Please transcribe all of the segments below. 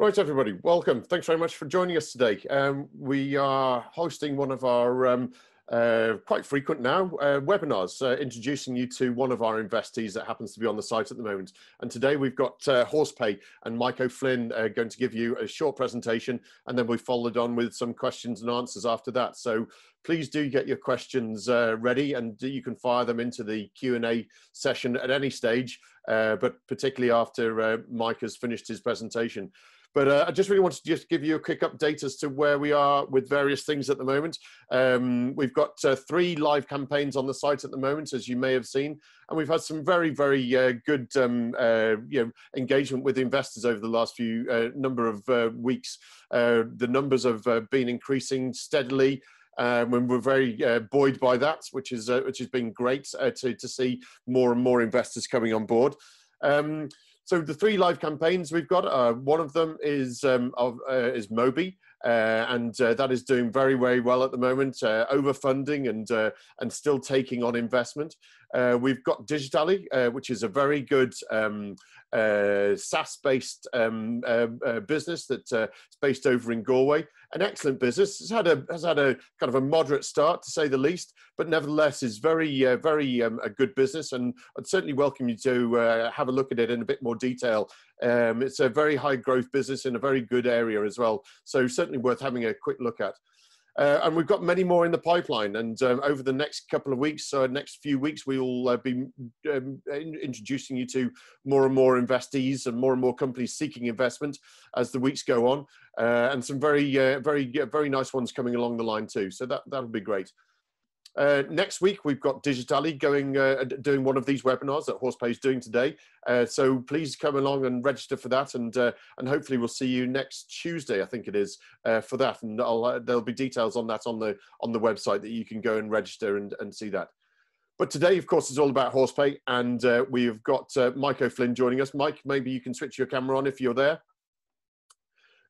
Right, everybody, welcome. Thanks very much for joining us today. We are hosting one of our quite frequent now webinars, introducing you to one of our investees that happens to be on the site at the moment. And today we've got HorsePay and Mike O'Flynn going to give you a short presentation, and then we followed on with some questions and answers after that. So please do get your questions ready, and you can fire them into the Q&A session at any stage, but particularly after Mike has finished his presentation. But I just really wanted to just give you a quick update as to where we are with various things at the moment. We've got 3 live campaigns on the site at the moment, as you may have seen, and we've had some very, very good engagement with investors over the last few number of weeks. The numbers have been increasing steadily. When we're very buoyed by that, which has been great to see more and more investors coming on board. So the 3 live campaigns we've got, one of them is Moby, and that is doing very, very well at the moment, overfunding and still taking on investment. We've got Digitally, which is a very good SaaS-based business that's based over in Galway. An excellent business. Has had a kind of a moderate start, to say the least, but nevertheless is very a good business, and I'd certainly welcome you to have a look at it in a bit more detail. It's a very high growth business in a very good area as well, so certainly worth having a quick look at. And we've got many more in the pipeline, and over the next couple of weeks, next few weeks, we will be introducing you to more and more investees and more companies seeking investment as the weeks go on, and some very nice ones coming along the line too. So that'll be great. Next week, we've got Digitally doing one of these webinars that HorsePay is doing today. So please come along and register for that, and hopefully we'll see you next Tuesday, I think it is, for that. And there'll be details on that on the website that you can go and register and see that. But today, of course, is all about HorsePay, and we've got Mike O'Flynn joining us. Mike, maybe you can switch your camera on if you're there.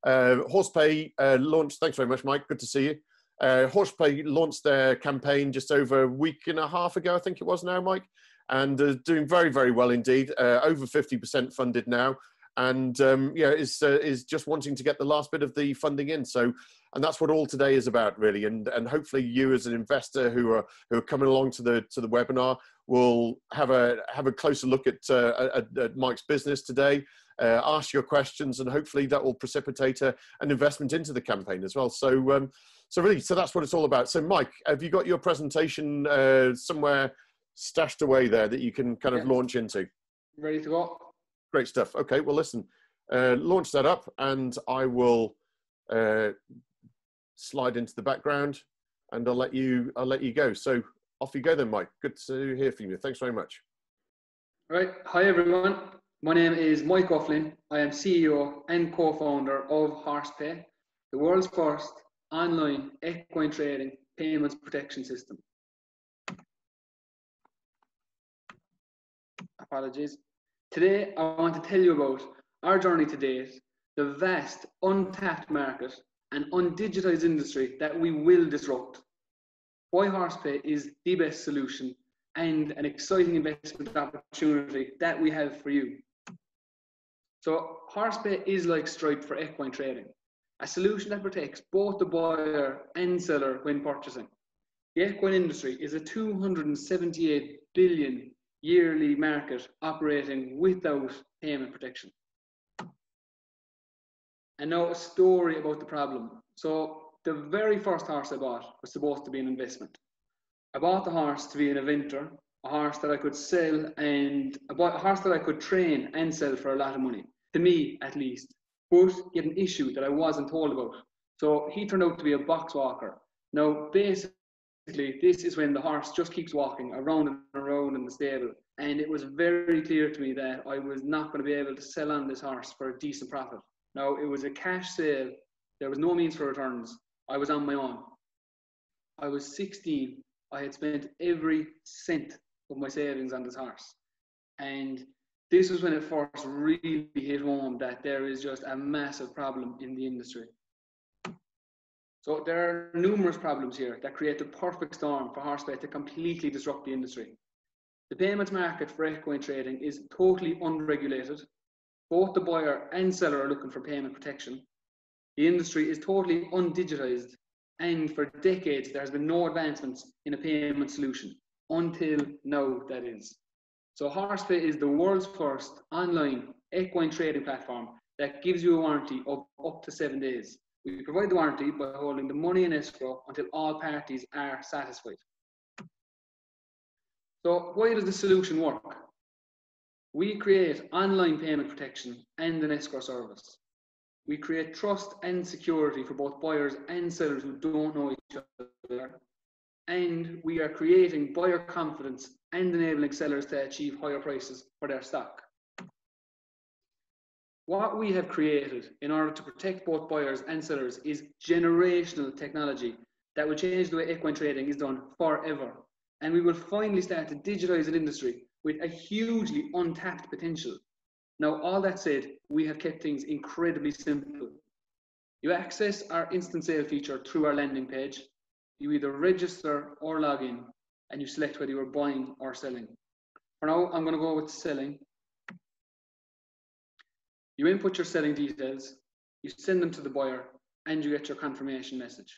HorsePay launched. Thanks very much, Mike. Good to see you. HorsePay launched their campaign just over a week and a half ago, I think it was now, Mike, and doing very, very well indeed. Over 50% funded now, and is just wanting to get the last bit of the funding in. So, and that's what all today is about, really. And hopefully, you as an investor who are coming along to the webinar will have a closer look at Mike's business today. Ask your questions, and hopefully that will precipitate an investment into the campaign as well. So. So that's what it's all about. So Mike, have you got your presentation somewhere stashed away there that you can kind of launch into? Ready to go. Great stuff. Okay, well listen, launch that up, and I will slide into the background, and I'll let you go. So off you go then, Mike. Good to hear from you. Thanks very much. All right. Hi everyone. My name is Mike O'Flynn. I am CEO and co-founder of HorsePay, the world's first online equine trading payments protection system. Apologies. Today, I want to tell you about our journey to date, the vast untapped market and undigitized industry that we will disrupt, why HorsePay is the best solution, and an exciting investment opportunity that we have for you. So HorsePay is like Stripe for equine trading, a solution that protects both the buyer and seller when purchasing. The equine industry is a 278 billion yearly market operating without payment protection. And now a story about the problem. So the very first horse I bought was supposed to be an investment. I bought the horse to be an eventer, a horse that I could sell, and a horse that I could train and sell for a lot of money, to me at least. But he had an issue that I wasn't told about. So he turned out to be a box walker. Now, basically, this is when the horse just keeps walking around and around in the stable. And it was very clear to me that I was not going to be able to sell on this horse for a decent profit. Now, it was a cash sale. There was no means for returns. I was on my own. I was 16. I had spent every cent of my savings on this horse. And this was when it first really hit home that there is just a massive problem in the industry. So there are numerous problems here that create the perfect storm for HorsePay to completely disrupt the industry. The payments market for equine trading is totally unregulated. Both the buyer and seller are looking for payment protection. The industry is totally undigitized, and for decades there has been no advancements in a payment solution, until now, that is. So HorsePay is the world's first online equine trading platform that gives you a warranty of up to 7 days. We provide the warranty by holding the money in escrow until all parties are satisfied. So why does the solution work? We create online payment protection and an escrow service. We create trust and security for both buyers and sellers who don't know each other. And we are creating buyer confidence and enabling sellers to achieve higher prices for their stock. What we have created in order to protect both buyers and sellers is generational technology that will change the way equine trading is done forever. And we will finally start to digitize an industry with a hugely untapped potential. Now, all that said, we have kept things incredibly simple. You access our instant sale feature through our landing page. You either register or log in, and you select whether you are buying or selling. For now, I'm going to go with selling. You input your selling details, you send them to the buyer, and you get your confirmation message.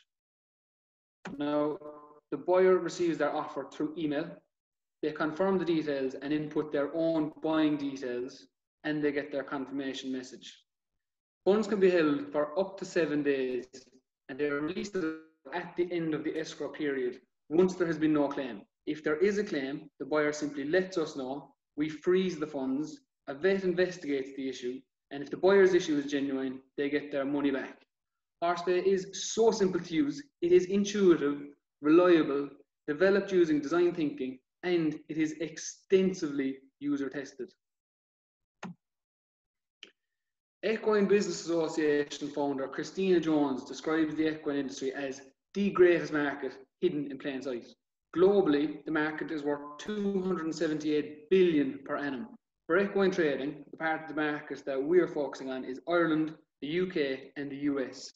Now, the buyer receives their offer through email. They confirm the details and input their own buying details, and they get their confirmation message. Funds can be held for up to 7 days, and they are released at the end of the escrow period once there has been no claim. If there is a claim, the buyer simply lets us know, we freeze the funds, a vet investigates the issue, and if the buyer's issue is genuine, they get their money back. HorsePay is so simple to use, it is intuitive, reliable, developed using design thinking, and it is extensively user tested. Equine Business Association founder Christina Jones describes the equine industry as the greatest market hidden in plain sight. Globally, the market is worth $278 billion per annum. For equine trading, the part of the market that we're focusing on is Ireland, the UK, and the US.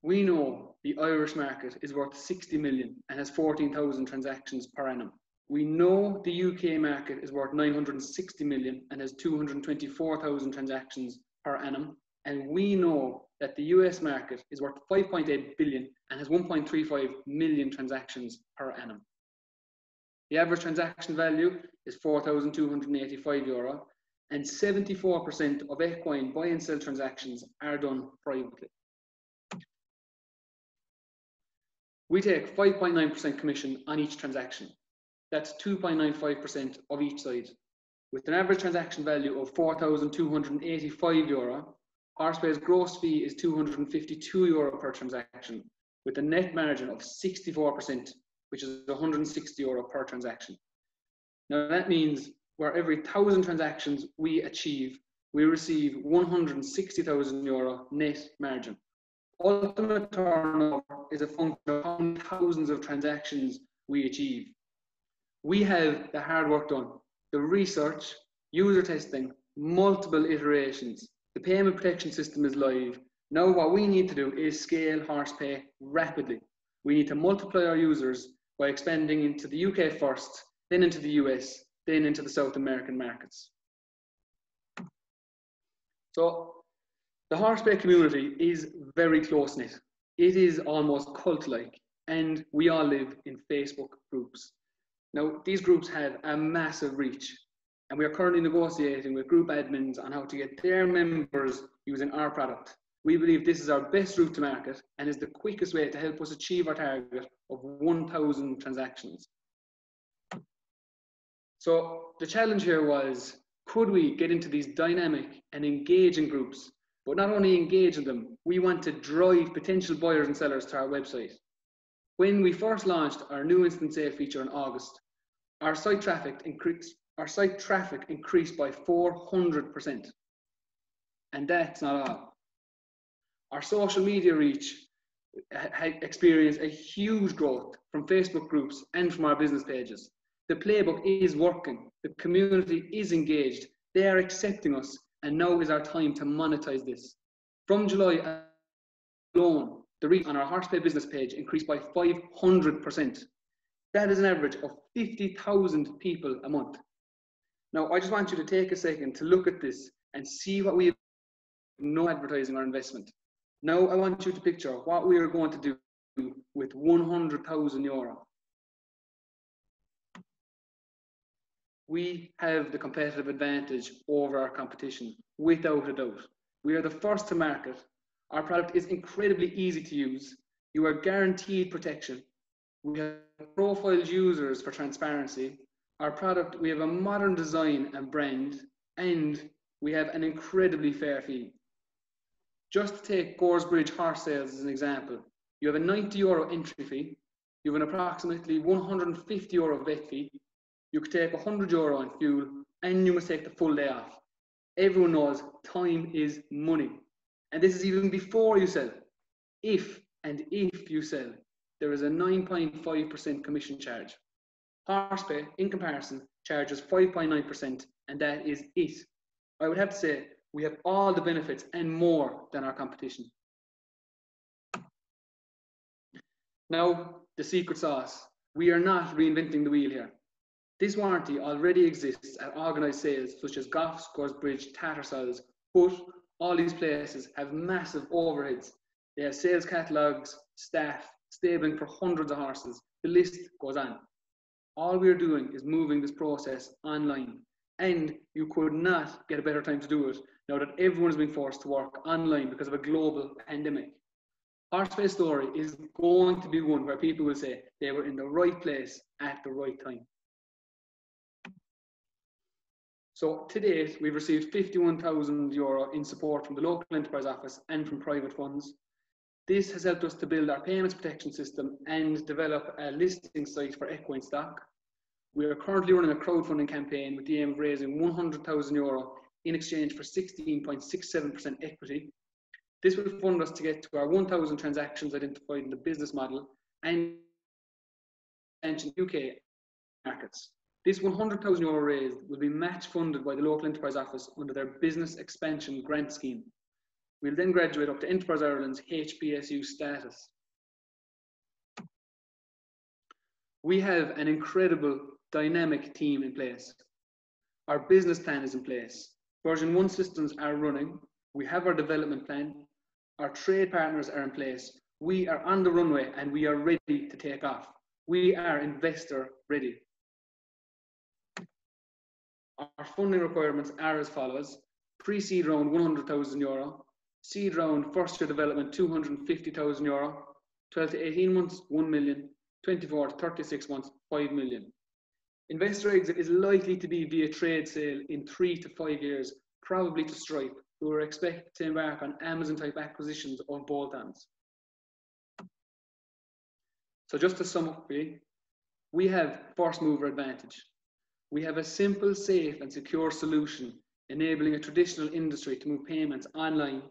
We know the Irish market is worth 60 million and has 14,000 transactions per annum. We know the UK market is worth 960 million and has 224,000 transactions per annum. And we know that the US market is worth 5.8 billion and has 1.35 million transactions per annum. The average transaction value is €4,285, and 74% of equine buy and sell transactions are done privately. We take 5.9% commission on each transaction. That's 2.95% of each side. With an average transaction value of €4,285, HorsePay's gross fee is €252 per transaction, with a net margin of 64%, which is €160 per transaction. Now that means for every 1,000 transactions we achieve, we receive €160,000 net margin. Ultimate turnover is a function of how many thousands of transactions we achieve. We have the hard work done, the research, user testing, multiple iterations. The payment protection system is live. Now what we need to do is scale HorsePay rapidly. We need to multiply our users by expanding into the UK first, then into the US, then into the South American markets. So the HorsePay community is very close-knit. It is almost cult-like, and we all live in Facebook groups. Now, these groups have a massive reach, and we are currently negotiating with group admins on how to get their members using our product. We believe this is our best route to market and is the quickest way to help us achieve our target of 1,000 transactions. So the challenge here was, could we get into these dynamic and engaging groups, but not only engage in them, we want to drive potential buyers and sellers to our website. When we first launched our new instant sale feature in August, our site traffic increased by 400%. And that's not all. Our social media reach experienced a huge growth from Facebook groups and from our business pages. The playbook is working. The community is engaged. They are accepting us. And now is our time to monetize this. From July alone, the reach on our HorsePay business page increased by 500%. That is an average of 50,000 people a month. Now, I just want you to take a second to look at this and see what we have, no advertising or investment. Now I want you to picture what we are going to do with €100,000. We have the competitive advantage over our competition, without a doubt. We are the first to market. Our product is incredibly easy to use. You are guaranteed protection. We have profiled users for transparency. Our product, we have a modern design and brand, and we have an incredibly fair fee. Just to take Goresbridge horse sales as an example, you have a €90 entry fee, you have an approximately €150 vet fee, you could take €100 on fuel, and you must take the full day off. Everyone knows time is money. And this is even before you sell. If you sell, there is a 9.5% commission charge. HorsePay, in comparison, charges 5.9%, and that is it. I would have to say, we have all the benefits and more than our competition. Now, the secret sauce. We are not reinventing the wheel here. This warranty already exists at organised sales such as Goffs, Goresbridge, Tattersalls, but all these places have massive overheads. They have sales catalogues, staff, stabling for hundreds of horses. The list goes on. All we are doing is moving this process online, and you could not get a better time to do it now that everyone is being forced to work online because of a global pandemic. HorsePay's story is going to be one where people will say they were in the right place at the right time. So to date, we've received €51,000 in support from the local enterprise office and from private funds. This has helped us to build our payments protection system and develop a listing site for equine stock. We are currently running a crowdfunding campaign with the aim of raising €100,000 in exchange for 16.67% equity. This will fund us to get to our 1,000 transactions identified in the business model and UK markets. This €100,000 raised will be match funded by the local enterprise office under their business expansion grant scheme. We'll then graduate up to Enterprise Ireland's HBSU status. We have an incredible dynamic team in place. Our business plan is in place. Version 1 systems are running. We have our development plan. Our trade partners are in place. We are on the runway and we are ready to take off. We are investor ready. Our funding requirements are as follows: pre-seed round €100,000, seed round first year development €250,000, 12 to 18 months 1 million, 24 to 36 months 5 million. Investor exit is likely to be via trade sale in 3 to 5 years, probably to Stripe, who are expected to embark on Amazon type acquisitions of bolt-ons. So just to sum up, we have first mover advantage. We have a simple, safe and secure solution enabling a traditional industry to move payments online.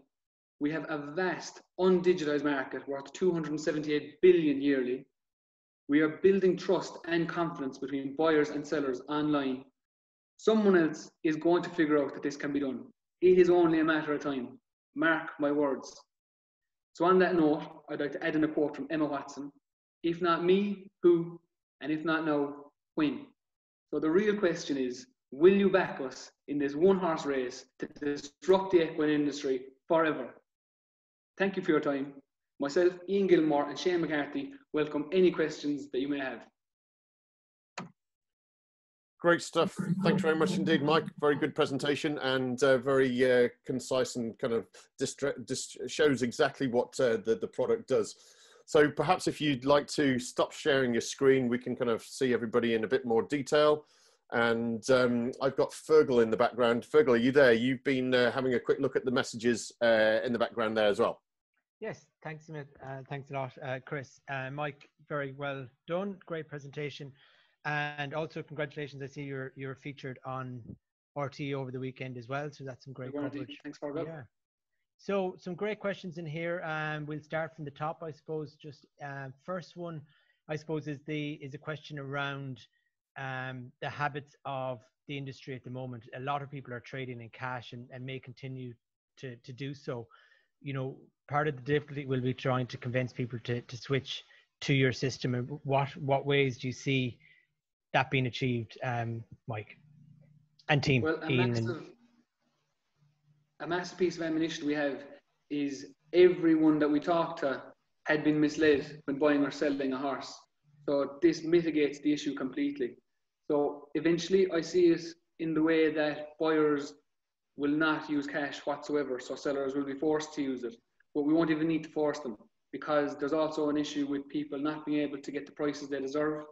We have a vast undigitized market worth 278 billion yearly. We are building trust and confidence between buyers and sellers online. Someone else is going to figure out that this can be done. It is only a matter of time. Mark my words. So on that note, I'd like to add in a quote from Emma Watson. If not me, who? And if not now, when? So the real question is, will you back us in this one horse race to disrupt the equine industry forever? Thank you for your time. Myself, Ian Gilmore and Shane McCarthy welcome any questions that you may have. Great stuff. Thanks very much indeed, Mike. Very good presentation and very concise and kind of shows exactly what the product does. So perhaps if you'd like to stop sharing your screen, we can kind of see everybody in a bit more detail. And I've got Fergal in the background. Fergal, are you there? You've been having a quick look at the messages in the background there as well. Yes, thanks, Smith. Thanks a lot, Chris. Mike, very well done. Great presentation. And also congratulations. I see you're featured on RT over the weekend as well. So that's some great coverage. Thanks for that. Yeah. So some great questions in here. We'll start from the top, I suppose. Just first one, I suppose, is a question around the habits of the industry at the moment. A lot of people are trading in cash and may continue to do so. You know, part of the difficulty will be trying to convince people to switch to your system. And what ways do you see that being achieved, Mike and team? Well, a massive piece of ammunition we have is everyone that we talk to had been misled when buying or selling a horse. So this mitigates the issue completely. So eventually I see it in the way that buyers will not use cash whatsoever. So sellers will be forced to use it, but we won't even need to force them, because there's also an issue with people not being able to get the prices they deserve.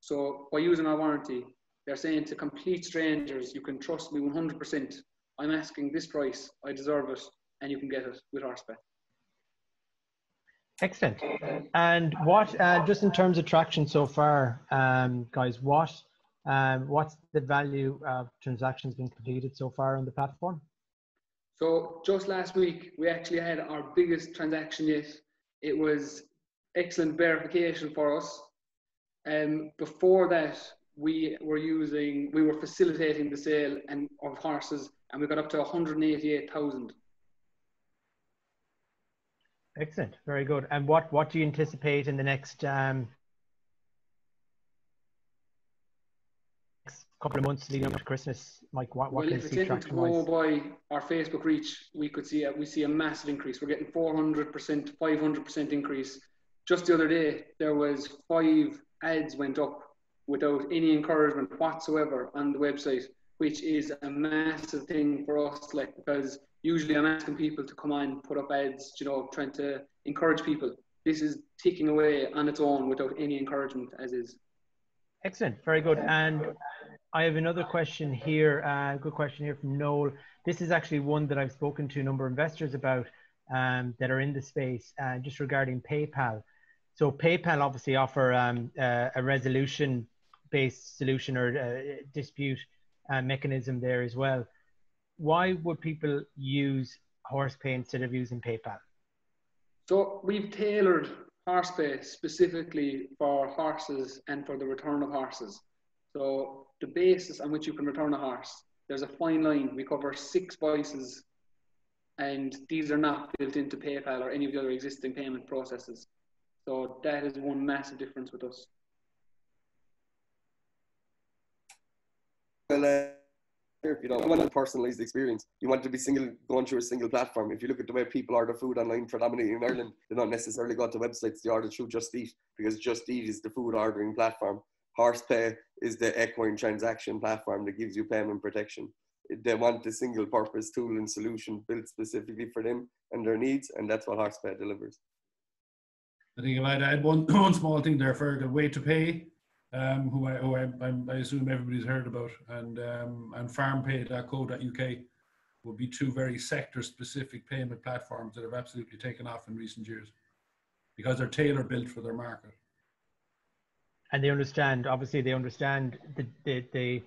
So by using our warranty, they're saying to complete strangers, you can trust me 100%. I'm asking this price, I deserve it, and you can get it with HorsePay. Excellent. And what, just in terms of traction so far, guys, what's the value of transactions being completed so far on the platform? So just last week, we actually had our biggest transaction yet. It was excellent verification for us. Before that, we were facilitating the sale of horses, and we got up to 188,000. Excellent, very good. And what do you anticipate in the next couple of months leading up to Christmas? Mike, what well, can if you it's see anything to go by our Facebook reach, we see a massive increase. We're getting 400%, 500% increase. Just the other day, there was 5 ads went up without any encouragement whatsoever on the website, which is a massive thing for us, like, because usually I'm asking people to come on, put up ads, you know, trying to encourage people. This is ticking away on its own without any encouragement as is. Excellent, very good. And I have another question here, good question here from Noel. This is actually one that I've spoken to a number of investors about that are in the space, just regarding PayPal. So PayPal obviously offer a resolution-based solution or a dispute mechanism there as well. Why would people use HorsePay instead of using PayPal? So we've tailored HorsePay specifically for horses and for the return of horses. So the basis on which you can return a horse, there's a fine line. We cover 6 voices, and these are not built into PayPal or any of the other existing payment processes. So that is one massive difference with us. Well, if you don't want a personalized experience, you want to be going through a single platform. If you look at the way people order food online, predominantly in Ireland, they don't necessarily go to websites. They order through Just Eat, because Just Eat is the food ordering platform. HorsePay is the equine transaction platform that gives you payment protection. They want a single purpose tool and solution built specifically for them and their needs, and that's what HorsePay delivers. I think if I'd add one small thing there, for the way to pay, who I assume everybody's heard about, and farmpay.co.uk will be 2 very sector-specific payment platforms that have absolutely taken off in recent years, because they're tailor-built for their market. And they understand, obviously they understand the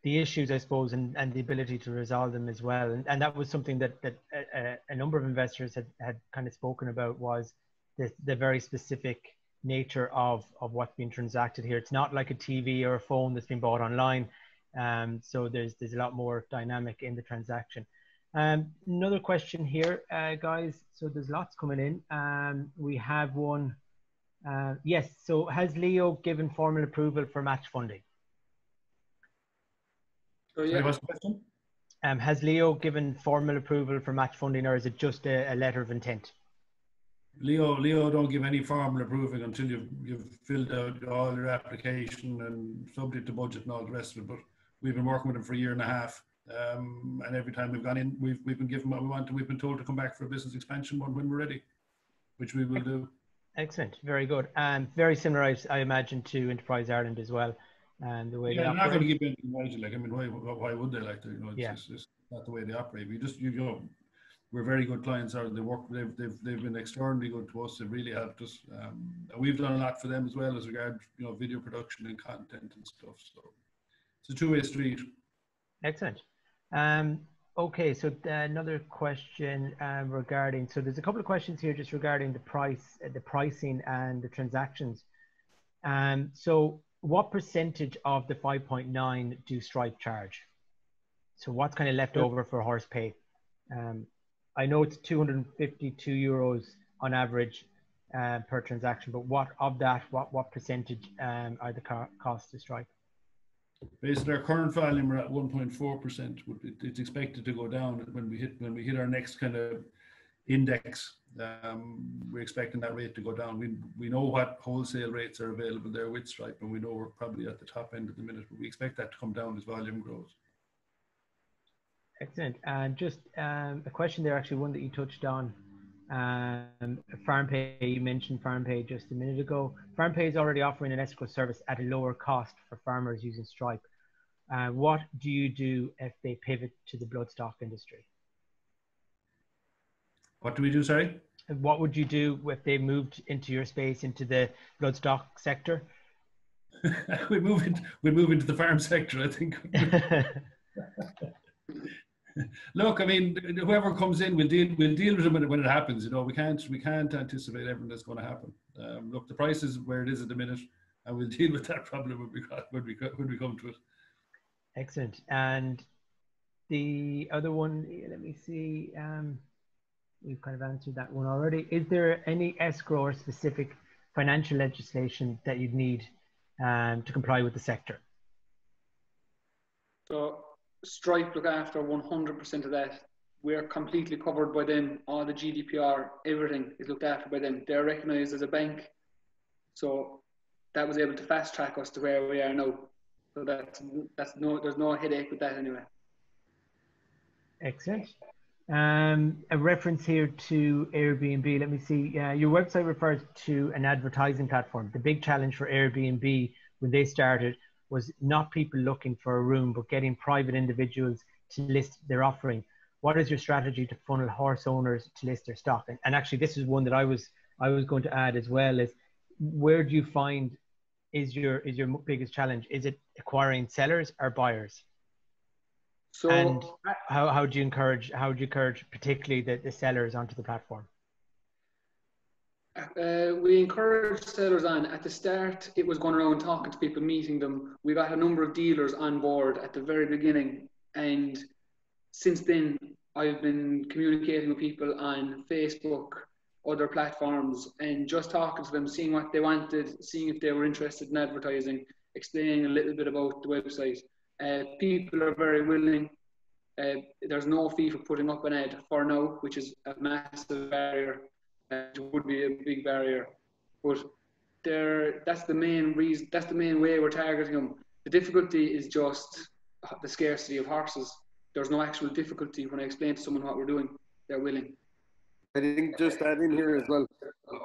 issues, I suppose, and the ability to resolve them as well. And that was something that a number of investors had kind of spoken about, was the very specific nature of what's being transacted here. It's not like a TV or a phone that's been bought online. So there's a lot more dynamic in the transaction. Another question here, guys. So there's lots coming in. We have one. Yes, so has Leo given formal approval for match funding? So, yeah. What's the question? Has Leo given formal approval for match funding, or is it just a letter of intent? Leo don't give any formal approval until you've filled out all your application and subject to budget and all the rest of it. But we've been working with him for a year and a half, and every time we've gone in, we've been given what we want, and we've been told to come back for a business expansion when we're ready, which we will do. Excellent, very good. Very similar, I imagine, to Enterprise Ireland as well, and the way they operate. They're not going to give anything margin. Like, I mean, why would they like to? You know, it's just not the way they operate. We just, you know, we're very good clients. They've been extraordinarily good to us. They've really helped us. And we've done a lot for them as well as regard, you know, video production and content and stuff. So it's a 2-way street. Excellent. Okay, so another question regarding, so there's a couple of questions here just regarding the pricing and the transactions. So what percentage of the 5.9 do Stripe charge? So what's kind of left over for HorsePay? I know it's 252 euros on average per transaction, but what of that, what percentage are the costs to Stripe? Based on our current volume, we're at 1.4%. It's expected to go down when we hit our next kind of index. We're expecting that rate to go down. We know what wholesale rates are available there with Stripe, and we know we're probably at the top end at the minute, but we expect that to come down as volume grows. Excellent. And just a question there, actually, one that you touched on. FarmPay, you mentioned FarmPay just a minute ago. FarmPay is already offering an escrow service at a lower cost for farmers using Stripe. What do you do if they pivot to the bloodstock industry? What do we do, sorry? What would you do if they moved into your space, into the bloodstock sector? we move into the farm sector, I think. Look, I mean, whoever comes in, we'll deal with them when it happens. You know, we can't anticipate everything that's going to happen. Look, the price is where it is at the minute, and we'll deal with that problem when we come to it. Excellent. And the other one, let me see. We've kind of answered that one already. Is there any escrow or specific financial legislation that you'd need to comply with the sector? So Stripe look after 100% of that. We're completely covered by them. All the GDPR, everything is looked after by them. They're recognised as a bank. So that was able to fast track us to where we are now. So there's no headache with that anyway. Excellent. A reference here to Airbnb. Let me see. Your website refers to an advertising platform. The big challenge for Airbnb when they started was not people looking for a room, but getting private individuals to list their offering. What is your strategy to funnel horse owners to list their stock? And actually, this is one that I was going to add as well. Is where do you find is your biggest challenge? Is it acquiring sellers or buyers? So, and how do you encourage particularly the sellers onto the platform? We encourage sellers on. At the start, it was going around talking to people, meeting them. We got a number of dealers on board at the very beginning, and since then I've been communicating with people on Facebook, other platforms, and just talking to them, seeing what they wanted, seeing if they were interested in advertising, explaining a little bit about the website. People are very willing. There's no fee for putting up an ad for now, which is a massive barrier. It would be a big barrier, but that's the main reason. That's the main way we're targeting them. The difficulty is just the scarcity of horses. There's no actual difficulty when I explain to someone what we're doing. They're willing. I think just add in here as well,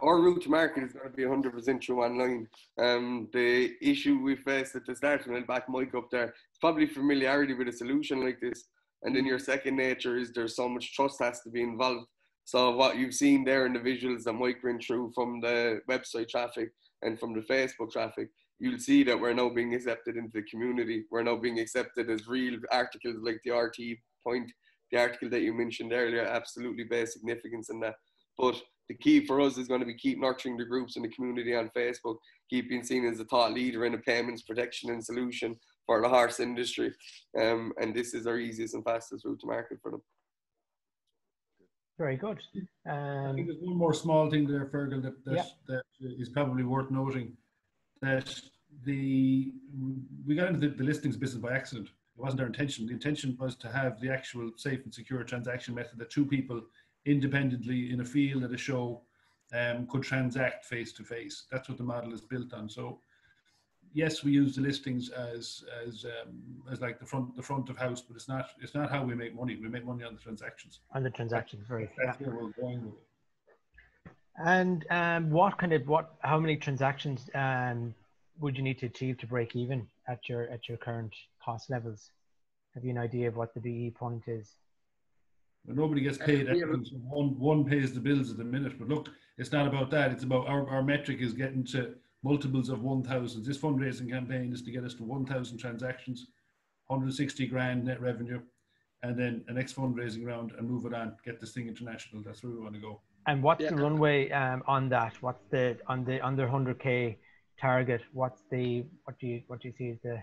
our route to market is going to be 100% true online. The issue we faced at the start, when I back Mike up there, it's probably familiarity with a solution like this. And then your second nature is there's so much trust has to be involved. So what you've seen there in the visuals that Mike ran through from the website traffic and from the Facebook traffic, you'll see that we're now being accepted into the community. We're now being accepted as real articles like the RT point, the article that you mentioned earlier, absolutely bear significance in that. But the key for us is going to be keep nurturing the groups in the community on Facebook, keep being seen as a thought leader in a payments protection and solution for the horse industry. And this is our easiest and fastest route to market for them. Very good. I think there's one more small thing there, Fergal, that is probably worth noting. That we got into the listings business by accident. It wasn't our intention. The intention was to have the actual safe and secure transaction method that two people independently in a field at a show could transact face to face. That's what the model is built on. So yes, we use the listings as like the front of house, but it's not how we make money. We make money on the transactions. On the transactions, very. That's where we're going with it. And how many transactions would you need to achieve to break even at your current cost levels? Have you an idea of what the BE point is? Well, nobody gets paid. One pays the bills at the minute. But look, it's not about that. It's about our metric is getting to multiples of 1,000. This fundraising campaign is to get us to 1,000 transactions, 160 grand net revenue, and then a next fundraising round and move it on, get this thing international. That's where we want to go. And what's the runway on that? What's the under 100K target? What do you see as the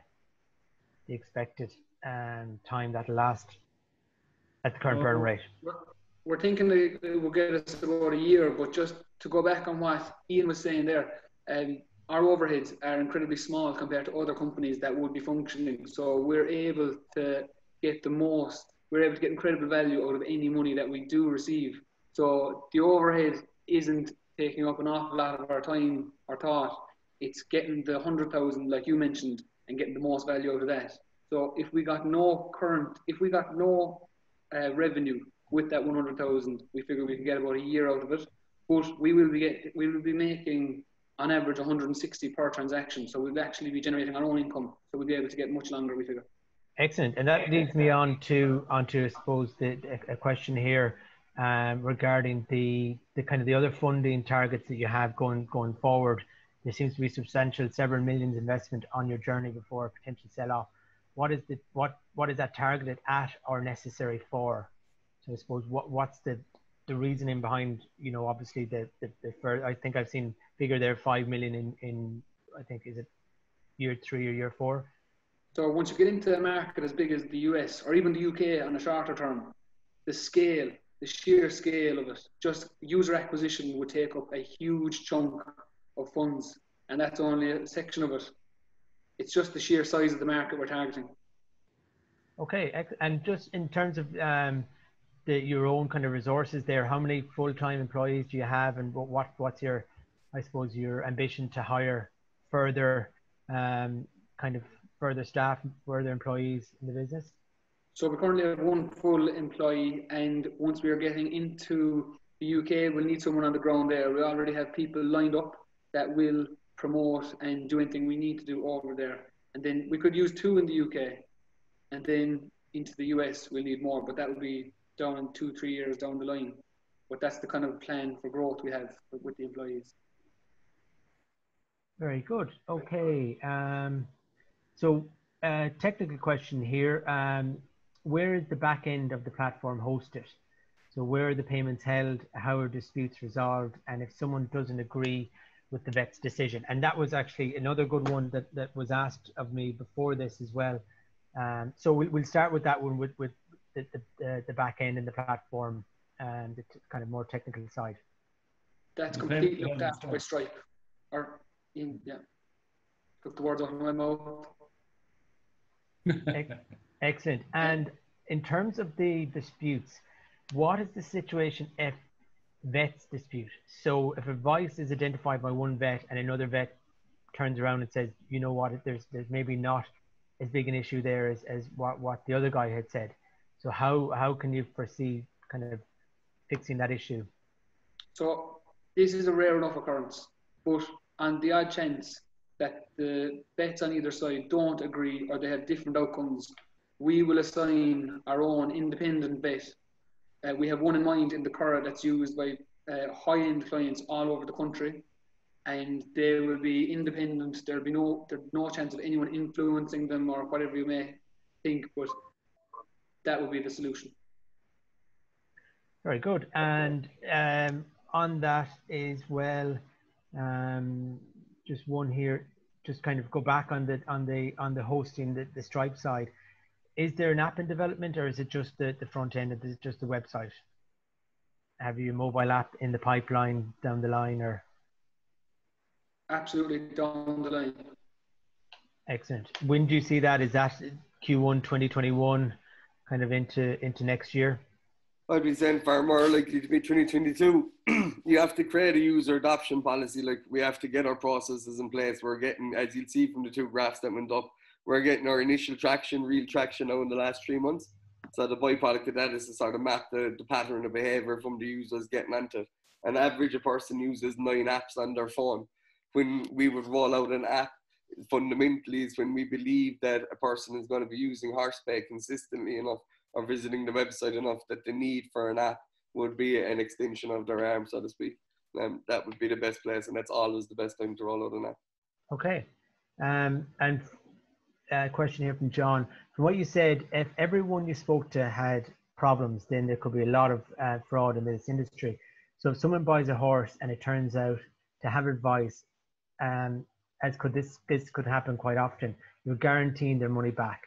expected time that'll last at the current burn rate? We're thinking it will get us about a year, but just to go back on what Ian was saying there, our overheads are incredibly small compared to other companies that would be functioning. So we're able to get incredible value out of any money that we do receive. So the overhead isn't taking up an awful lot of our time or thought. It's getting the 100,000, like you mentioned, and getting the most value out of that. So if we got no revenue with that 100,000, we figure we can get about a year out of it. But we will be making on average 160 per transaction. So we'll actually be generating our own income. So we'll be able to get much longer, we figure. Excellent. And that leads me on to I suppose, a question here regarding the kind of the other funding targets that you have going forward. There seems to be substantial, several millions investment on your journey before a potential sell-off. What is that targeted at or necessary for? So I suppose what's the reasoning behind, you know, obviously the I think I've seen figure there 5 million in I think, is it year 3 or year 4? So once you get into a market as big as the US or even the UK on a shorter term, the sheer scale of it, just user acquisition would take up a huge chunk of funds, and that's only a section of it. It's just the sheer size of the market we're targeting. Okay, and just in terms of your own kind of resources there, how many full-time employees do you have, and what's your, I suppose, your ambition to hire further further staff, further employees in the business? So we currently have one full employee, and once we are getting into the UK, we'll need someone on the ground there. We already have people lined up that will promote and do anything we need to do over there. And then we could use 2 in the UK, and then into the US we'll need more, but that will be down in 2-3 years down the line. But that's the kind of plan for growth we have with the employees. Very good. Okay. So technical question here. Where is the back end of the platform hosted? So where are the payments held? How are disputes resolved? And if someone doesn't agree with the vet's decision? And that was actually another good one that was asked of me before this as well. So we'll start with that one with the back end and the platform and the kind of more technical side. That's completely looked after by Stripe. Took the words out of my mouth. Excellent. And in terms of the disputes, what is the situation if vets dispute? So if a vice is identified by one vet and another vet turns around and says, you know what, there's maybe not as big an issue there as what the other guy had said. So how can you foresee kind of fixing that issue? So this is a rare enough occurrence, but on the odd chance that the vets on either side don't agree or they have different outcomes, we will assign our own independent vet. We have one in mind in the Curragh that's used by high-end clients all over the country, and they will be independent. There'll be no chance of anyone influencing them or whatever you may think, but that would be the solution. Very good. And on that as well, just one here, just kind of go back on the hosting, the Stripe side. Is there an app in development, or is it just the front end? Is it just the website? Have you a mobile app in the pipeline down the line, or? Absolutely down the line. Excellent. When do you see that? Is that Q1 2021, kind of into next year? I'd be saying far more likely to be 2022. You have to create a user adoption policy. Like, we have to get our processes in place. We're getting, as you'll see from the 2 graphs that went up, we're getting our initial traction, real traction now in the last 3 months. So the byproduct of that is to sort of map the pattern of behavior from the users getting onto it. On average, a person uses 9 apps on their phone. When we would roll out an app, fundamentally is when we believe that a person is going to be using HorsePay consistently enough or visiting the website enough that the need for an app would be an extension of their arm, so to speak. That would be the best place, and that's always the best time to roll out an app. Okay. And a question here from John. From what you said, if everyone you spoke to had problems, then there could be a lot of fraud in this industry. So if someone buys a horse and it turns out to have advice, this could happen quite often, you're guaranteeing their money back.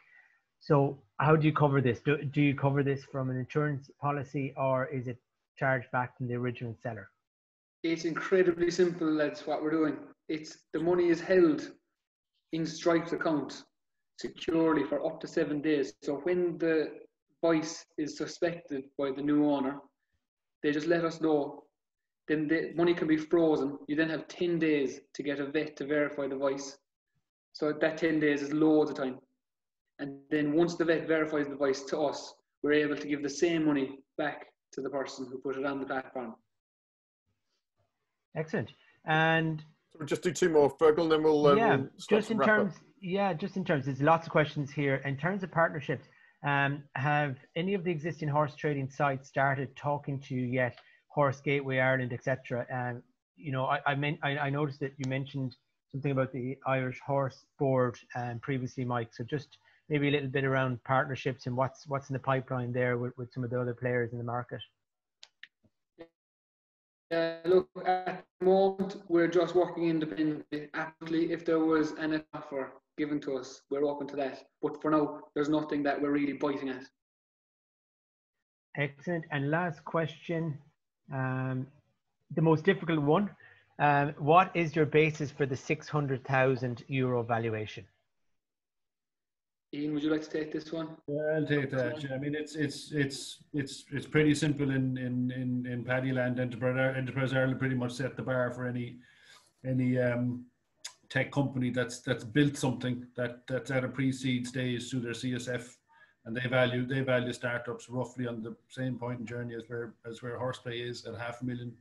So how do you cover this? Do you cover this from an insurance policy, or is it charged back from the original seller? It's incredibly simple. That's what we're doing. the money is held in Stripe's account securely for up to 7 days. So when the voice is suspected by the new owner, they just let us know. Then the money can be frozen. You then have 10 days to get a vet to verify the voice. So that 10 days is loads of time. And then once the vet verifies the voice to us, we're able to give the same money back to the person who put it on the platform. Excellent. And so we'll just do 2 more, Fergal, and then we'll just in terms, there's lots of questions here. In terms of partnerships, have any of the existing horse trading sites started talking to you yet? Horse Gateway Ireland, etc. You know, I noticed that you mentioned something about the Irish Horse Board previously, Mike. So just maybe a little bit around partnerships and what's in the pipeline there with some of the other players in the market. Look, at the moment, we're just working independently. Absolutely, if there was an offer given to us, we're open to that. But for now, there's nothing that we're really biting at. Excellent. And last question, the most difficult one. What is your basis for the €600,000 valuation? Ian, would you like to take this one? Yeah, I'll take that. I mean, it's pretty simple in Paddyland. Enterprise Ireland pretty much set the bar for any tech company that's built something that's at a pre-seed stage through their CSF, and they value startups roughly on the same point in journey as where HorsePay is at $500,000.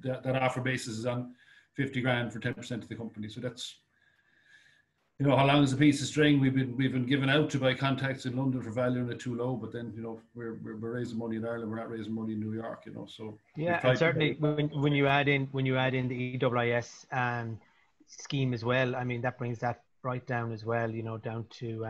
That offer basis is on 50 grand for 10% of the company. So that's, you know, how long is a piece of string? We've been given out to by contacts in London for valuing it too low, but then, you know, we're raising money in Ireland. We're not raising money in New York, you know. So yeah, and certainly when you add in the EWIS scheme as well, I mean, that brings that right down as well. You know, down to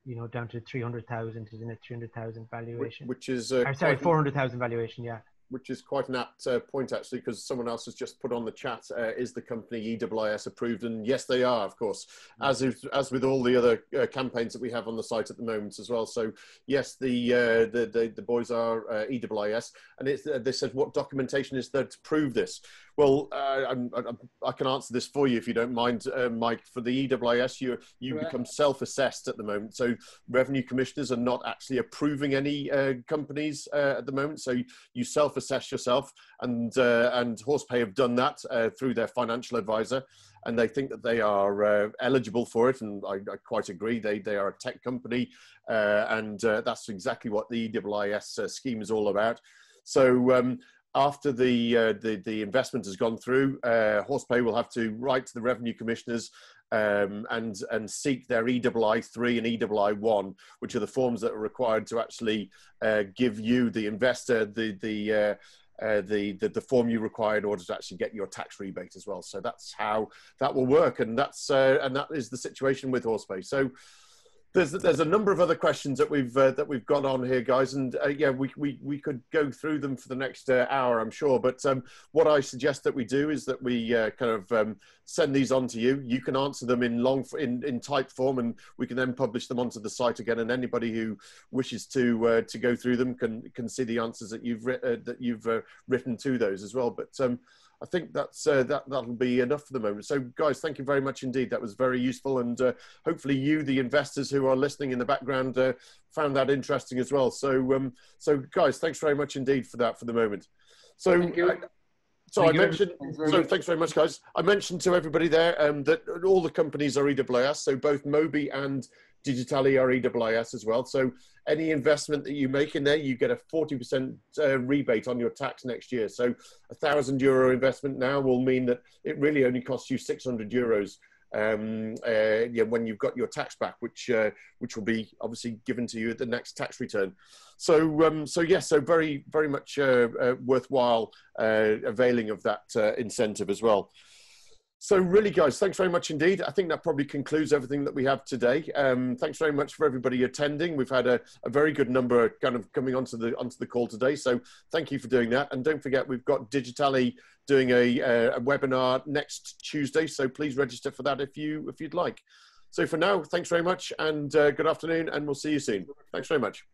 300,000, isn't it? 300,000 valuation, which is 400,000 valuation, yeah. Which is quite an apt point, actually, because someone else has just put on the chat, is the company EWIS approved? And yes, they are, of course, as with all the other campaigns that we have on the site at the moment as well. So yes, the boys are EWIS, and they said, what documentation is there to prove this? Well, I can answer this for you if you don't mind, Mike. For the EWIS, you become self-assessed at the moment. So revenue commissioners are not actually approving any companies at the moment. So you self-assess yourself, and HorsePay have done that through their financial advisor, and they think that they are eligible for it. And I quite agree. They are a tech company, and that's exactly what the EWIS scheme is all about. So after the investment has gone through, HorsePay will have to write to the revenue commissioners and seek their EWI3 and EWI1, which are the forms that are required to actually give you, the investor, the form you require in order to actually get your tax rebate as well. So that's how that will work, and that is the situation with HorsePay. So there's a number of other questions that we've got on here, guys, and yeah, we could go through them for the next hour, I'm sure. But what I suggest that we do is that we send these on to you. You can answer them in type form, and we can then publish them onto the site again. And anybody who wishes to go through them can see the answers that you've written to those as well. But I think that'll be enough for the moment. So, guys, thank you very much indeed. That was very useful, and hopefully you, the investors who are listening in the background, found that interesting as well. So, guys, thanks very much indeed for that for the moment. So, thank you. Thanks very much, guys. I mentioned to everybody there that all the companies are EWIS, so both Moby and Digitali are EWIS as well. So any investment that you make in there, you get a 40% rebate on your tax next year. So €1,000 investment now will mean that it really only costs you €600 when you've got your tax back, which will be obviously given to you at the next tax return. So so very, very much worthwhile availing of that incentive as well. So really, guys, thanks very much indeed. I think that probably concludes everything that we have today. Thanks very much for everybody attending. We've had a very good number kind of coming onto the call today. So thank you for doing that. And don't forget, we've got Digitali doing a webinar next Tuesday. So please register for that if you'd like. So for now, thanks very much, and good afternoon, and we'll see you soon. Thanks very much.